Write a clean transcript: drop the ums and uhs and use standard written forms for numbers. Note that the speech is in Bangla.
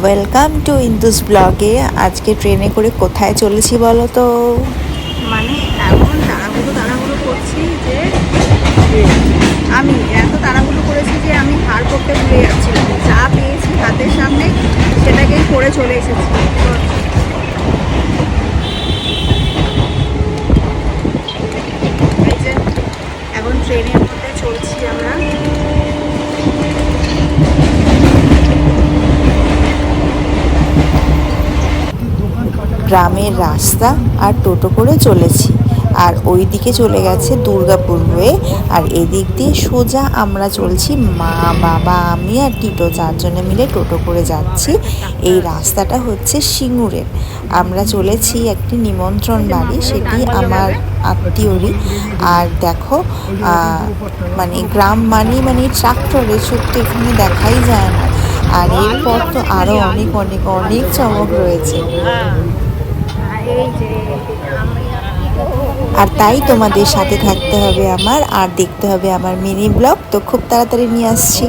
ওয়েলকাম টু ইন্দুস ব্লগে। আজকে ট্রেনে করে কোথায় চলেছি বলো তো? মানে এমন তাড়াহুড়ো করছি যে আমি এত তাড়াহুড়ো করেছি যে আমি হাড় করতে ভুলে যাচ্ছিলাম। যা পেয়েছি হাতের সামনে সেটাকেই করে চলে এসেছি। এই যে এখন ট্রেনের মধ্যে চলছি আমরা। গ্রামের রাস্তা আর টোটো করে চলেছি, আর ওই দিকে চলে গেছে দুর্গাপুর হয়ে, আর এদিক দিয়ে সোজা আমরা চলছি মা, বাবা, আমি আর টিটো, চারজনে মিলে টোটো করে যাচ্ছি। এই রাস্তাটা হচ্ছে সিঙ্গুরের। আমরা চলেছি একটি নিমন্ত্রণ বাড়ি, সেটি আমার আত্মীয়রই। আর দেখো মানে গ্রাম মানে ট্রাক্টরে সত্যি এখানে দেখাই যায় না। আর এরপর তো আরও অনেক অনেক অনেক চমক রয়েছে। আর তাই তোমাদের সাথে থাকতে হবে আমার, আর দেখতে হবে আমার মিনি ব্লগ। তো খুব তাড়াতাড়ি নিয়ে আসছি।